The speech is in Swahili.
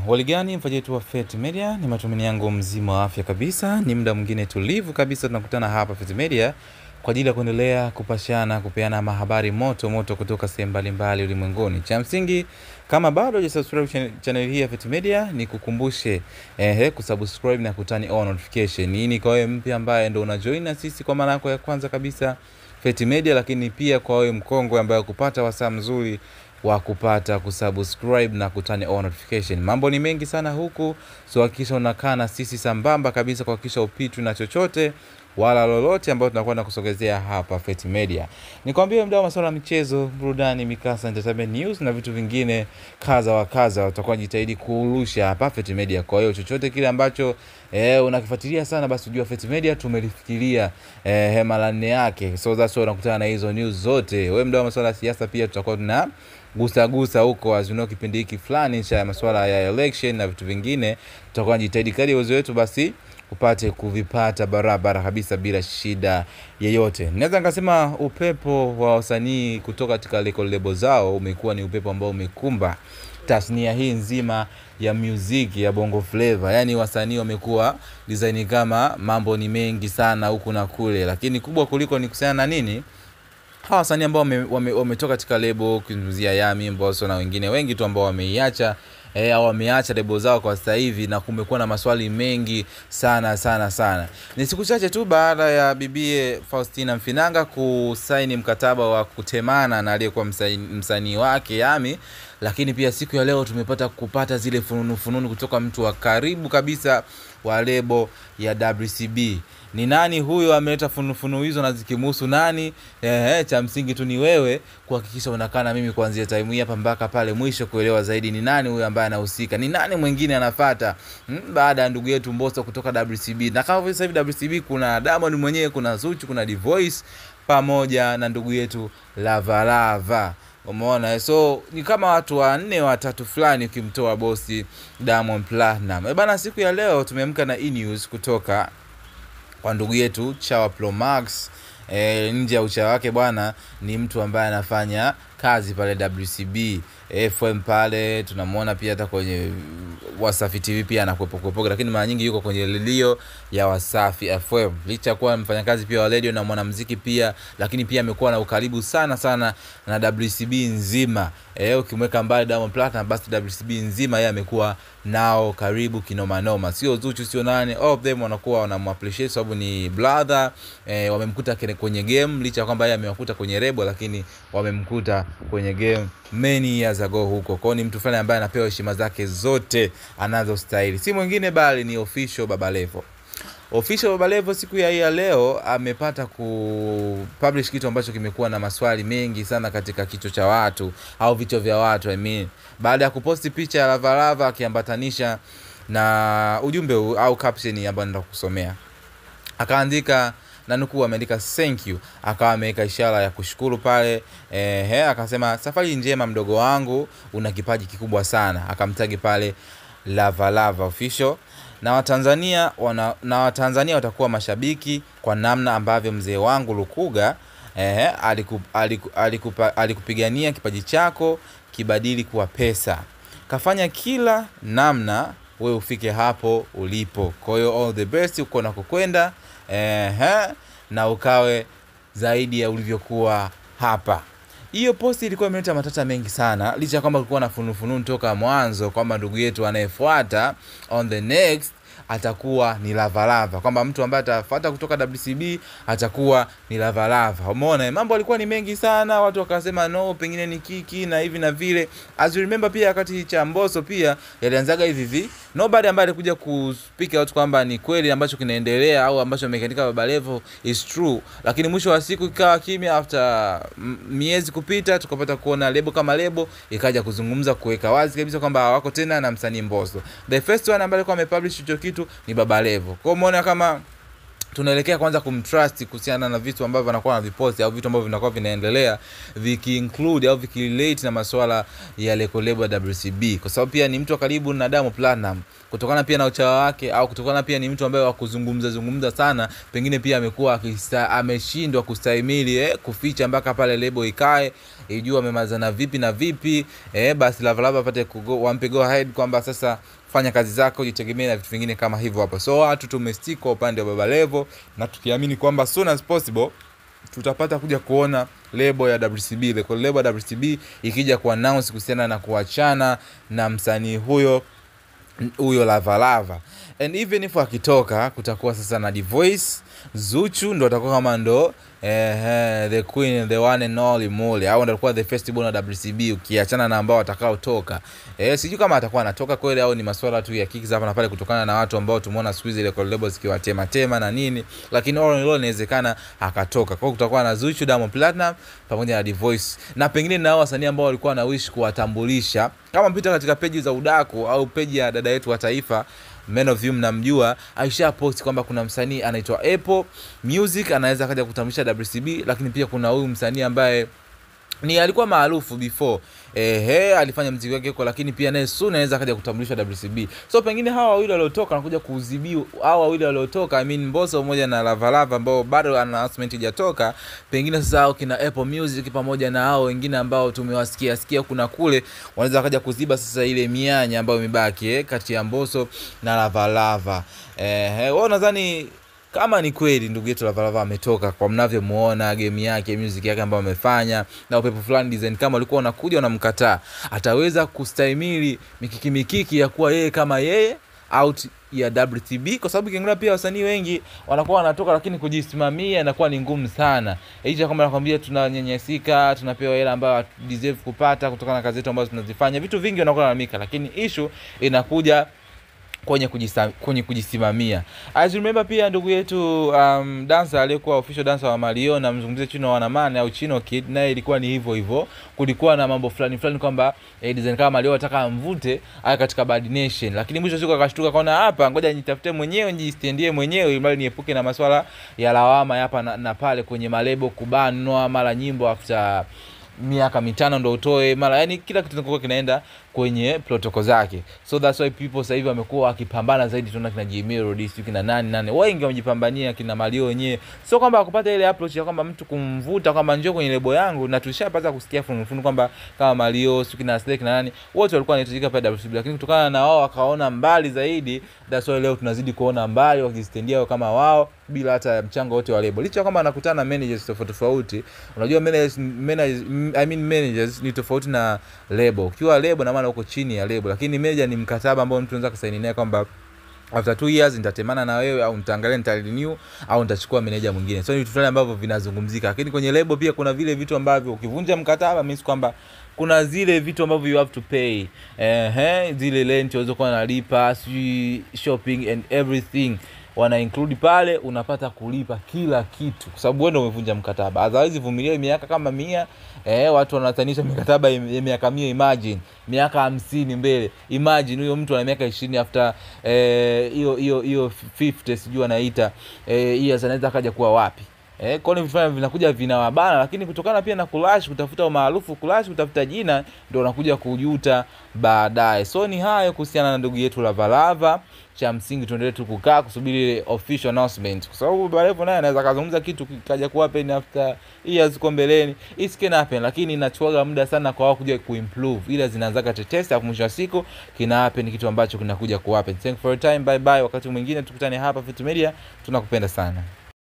Waligani mfajetu wa Fete Media, ni matumaini yangu mzima wa afya kabisa. Ni muda mwingine tulivu kabisa tunakutana hapa Fete Media kwa ajili ya kuendelea kupashana, kupeana mahabari moto moto kutoka sehemu mbalimbali ulimwenguni. Cha msingi, kama bado hujasubscribe channel hii ya Fete Media, ni kukumbushe kusubscribe na kutani on notification. Hii ni kwa wewe mpya ambaye ndo unajoin na sisi kwa mara yako ya kwanza kabisa Fete Media, lakini pia kwa wewe mkongwe ambaye kupata wasaa mzuri wa kupata kusubscribe na kutani on notification. Mambo ni mengi sana huku, so hakikisha unakaa na sisi sambamba kabisa kuhakikisha upitwi na chochote wala lolote ambao tunakwenda kusogezea hapa Fete Media. Nikwambie mdau wa masuala ya michezo, burudani, mikasa, entertainment news na vitu vingine kaza wa kaza tutakuwa jitahidi kurusha hapa Fete Media. Kwa hiyo chochote kile ambacho unakifuatilia sana, basi ujue Fete Media tumelifikiria hema la nne yake. So that's why unakutana na hizo news zote. Wewe mdau wa masuala ya siasa pia tutakuwa tuna gusa huko as kipindi hiki fulani cha masuala ya election na vitu vingine, tutakuwa jitahidi kadri uwezo wetu basi upate kuvipata barabara kabisa bila shida yeyote. Naweza nikasema upepo wa wasanii kutoka katika lebo zao umekuwa ni upepo ambao umekumba tasnia hii nzima ya music ya Bongo Flava. Yaani wasanii wamekuwa design kama mambo ni mengi sana huku na kule, lakini kubwa kuliko ni kuhusiana na nini? Hawa wasanii ambao wametoka katika lebo kuzungumzia Yami, Mbosso na wengine wengi tu ambao wameiacha au wameacha lebo zao kwa sasa hivi, na kumekuwa na maswali mengi sana. Ni siku chache tu baada ya bibie Faustina Mfinanga kusaini mkataba wa kutemana na aliyekuwa msanii wake Yami, lakini pia siku ya leo tumepata kupata zile fununu kutoka mtu wa karibu kabisa wa lebo ya WCB. Ni nani huyo ameleta fununu hizo na zikimhusu nani? Cha msingi tu ni wewe kuhakikisha unakaa na mimi kuanzia time hii hapa mpaka pale mwisho kuelewa zaidi ni nani huyo ambaye anahusika, ni nani mwingine anafuata baada ya ndugu yetu Mbosso kutoka WCB. Na kama vile sasa hivi WCB kuna Diamond mwenyewe, kuna Zuchu, kuna Divoice pamoja na ndugu yetu Lava. Umeona? So ni kama watu wanne watatu fulani ukimtoa bosi Diamond Platinum. Bana, siku ya leo tumeamka na news kutoka kwa ndugu yetu Chawa Pro Max. Nje ya uchawa wake bwana, ni mtu ambaye anafanya kazi pale WCB FM pale. Tunamuona pia hata kwenye Wasafi TV pia anakuepo, lakini mara nyingi yuko kwenye redio ya Wasafi FM. Licha kuwa mfanyakazi pia wa radio na mwanamuziki pia, lakini pia amekuwa na ukaribu sana na WCB nzima. Ukimweka mbali Diamond Platinum, basi WCB nzima yeye amekuwa nao karibu kinoma. Sio Zuchu, sio nani, all of them wanakuwa wanamappreciate sababu ni brother. Wamemkuta kwenye game, licha kwamba yeye amewakuta kwenye lebo, lakini wamemkuta kwenye game many years ago huko. Kwa ni mtu fulani ambaye anapewa heshima zake zote anazostahili. Si mwingine bali ni Official Baba Levo. Official Baba Levo siku ya leo amepata kupublish kitu ambacho kimekuwa na maswali mengi sana katika kichwa cha watu au vichwa vya watu. Baada ya kuposti picha ya Lava akiambatanisha na ujumbe au caption ambayo nenda kusomea, akaandika na nukuu, ameandika thank you, akawa ameweka ishara ya kushukuru pale. Akasema safari njema mdogo wangu, una kipaji kikubwa sana. Akamtagi pale Lava Official. Na Watanzania watakuwa mashabiki kwa namna ambavyo mzee wangu Lukuga alikupigania kipaji chako kibadili kuwa pesa. Kafanya kila namna wewe ufike hapo ulipo. Kwa hiyo all the best uko nakokwenda, na ukawe zaidi ya ulivyokuwa hapa. Hiyo posti ilikuwa imeleta matata mengi sana, licha kwamba kulikuwa na fununu toka mwanzo kwamba ndugu yetu anayefuata on the next atakuwa ni Lava, kwamba mtu ambaye atafuata kutoka WCB atakuwa ni Lava. Umeona, mambo alikuwa ni mengi sana, watu wakasema no, pengine ni kiki na hivi na vile. As you remember pia wakati cha Mbosso pia yalianzaga hivi, nobody ambaye alikuja kuspeak out kwamba ni kweli ambacho kinaendelea au ambacho amekanika Baba Levo is true. Lakini mwisho wa siku ikawa kimya. After miezi kupita, tukapata kuona lebo kama lebo ikaja kuzungumza, kuweka wazi kabisa kwamba hawako tena na msanii Mbosso. The first one ambaye alikuwa amepublish hicho kitu ni Baba Levo. Kwa umeona kama tunaelekea kwanza kumtrust kuhusiana na vitu ambavyo anakuwa anavipost au vitu ambavyo vinakuwa vinaendelea viki-include au viki-relate na masuala ya lebo ya WCB, kwa sababu pia ni mtu wa karibu na Diamond Platnumz, kutokana pia na uchawa wake au kutokana pia ni mtu ambaye wa kuzungumza sana, pengine pia amekuwa ameshindwa kustahimili kuficha mpaka pale lebo ikae ijue amemazana vipi na vipi, basi Lavalava apate wampe go ahead kwamba sasa fanya kazi zako, jitegemee na vitu vingine kama hivyo hapo. So watu tumestick kwa upande wa Baba Levo na tukiamini kwamba soon as possible tutapata kuja kuona lebo ya WCB, lebo ya WCB ikija kuannounce kuhusiana na kuachana na msanii huyo Lavalava. And even if akitoka kutakuwa sasa na Voice, Zuchu ndo atakuwa kama ndo the queen, the one and only Mole, au ndo atakuwa the festival na WCB ukiachana na ambao watakao toka. Sijui kama atakuwa anatoka kweli au ni masuala tu ya kiki hapa na pale kutokana na watu ambao tumeona squeeze ile collab zikiwa tema na nini, lakini all in all inawezekana akatoka. Kwa hiyo kutakuwa na Zuchu, Diamond Platnumz pamoja na Voice, na pengine na wasanii ambao walikuwa na wish kuwatambulisha, kama mpita katika page za Udaku au page ya dada yetu wa taifa Men of You mnamjua, Aisha post kwamba kuna msanii anaitwa Apple Music anaweza kaja kutambulisha WCB, lakini pia kuna huyu msanii ambaye ni alikuwa maarufu before alifanya muziki wake huko, lakini pia naye soon anaweza kaja kutambulisha WCB. So pengine hawa wawili waliotoka wanakuja kuudhibiwa, hawa wawili waliotoka Mbosso pamoja na Lavalava ambao bado announcement hajatoka, pengine sasa hao kina Apple Music pamoja na hao wengine ambao tumewasikia kuna kule wanaweza kaja kuziba sasa ile mianya ambayo imebaki kati ya Mbosso na Lavalava. Wao nadhani kama ni kweli ndugu yetu Lavalava ametoka, kwa mnavyomuona game yake, music yake ambayo amefanya na upepo fulani design, kama walikuwa wanakuja wanamkataa, ataweza kustahimili mikiki ya kuwa yeye kama yeye out ya WCB? Kwa sababu kiangalia pia wasanii wengi wanakuwa wanatoka, lakini kujisimamia inakuwa ni ngumu sana. Hicho kama nakwambia tunanyanyasika, tunapewa hela ambayo deserve kupata kutokana na kazi zetu ambazo tunazifanya, vitu vingi wanakuwa wanalamika, lakini issue inakuja kwenye kujisimamia. As you remember pia ndugu yetu dancer aliyekuwa official dancer wa Mario, na mzungumzie Chino Wanamane au Chino Kid, naye ilikuwa ni hivyo. Kulikuwa na mambo fulani kwamba design kama Mario anataka amvute aya katika Bad Nation, lakini mwisho siku akashtuka kaona hapa ngoja nitafute mwenyewe, nijistendie mwenyewe ili niepuke na masuala ya lawama hapa na pale kwenye malebo kubanwa mara nyimbo after miaka 5 ndo utoe mara, yani kila kitu kinakuwa kinaenda kwenye protocol zake. So that's why people sasa hivi wamekuwa wakipambana zaidi, tunaona kina Jimmy Rodis, kina nani wengi wamejipambania, kina Mario wenyewe. So kwamba akupata ile approach ya kwamba mtu kumvuta kwamba njoo kwenye lebo yangu, na tushapata kusikia fununu kwamba kama Mario, kina Snake na nani wote walikuwa wanahitajika pale WCB, lakini kutokana na wao wakaona mbali zaidi, that's why leo tunazidi kuona mbali wakistendia kama wao bila hata mchango wote wa lebo. Licha kama anakutana na managers tofauti. Unajua managers ni tofauti na lebo. Ukiwa lebo na maana uko chini ya lebo, lakini manager ni mkataba ambao mtu anaweza kusaini naye kwamba after 2 years nitatemana na wewe, au nitaangalia nitarenew, au nitachukua manager mwingine. So ni vitu fulani ambavyo vinazungumzika. Lakini kwenye lebo pia kuna vile vitu ambavyo ukivunja mkataba means kwamba kuna zile vitu ambavyo you have to pay. Zile rent unazokuwa unalipa, shopping and everything wana include pale, unapata kulipa kila kitu kwa sababu wewe ndio umevunja mkataba. Otherwise vumilia miaka kama 100, watu wanatanisha mikataba ya miaka 100, imagine miaka 50 mbele. Imagine huyo mtu ana miaka 20 after hiyo 50 sijui anaita years, anaweza kaja kuwa wapi? Kwa nini vifanya vinakuja vinawabana, lakini kutokana pia na kulash, kutafuta umaarufu, kutafuta jina, ndio unakuja kujuta baadaye. So ni hayo kuhusiana na ndugu yetu Lavalava. Cha msingi tuendelee tu kukaa kusubiri official announcement, kwa sababu Balevo naye anaweza kazungumza kitu kaja kuwa happen after years kwa mbeleni, it can happen, lakini inachukua muda sana kwa wao kuja kuimprove, ila zinaanza tetesi hapo mwisho wa siku kina happen kitu ambacho kinakuja ku happen. Thank you for your time, bye bye. Wakati mwingine tukutane hapa Fit Media, tunakupenda sana.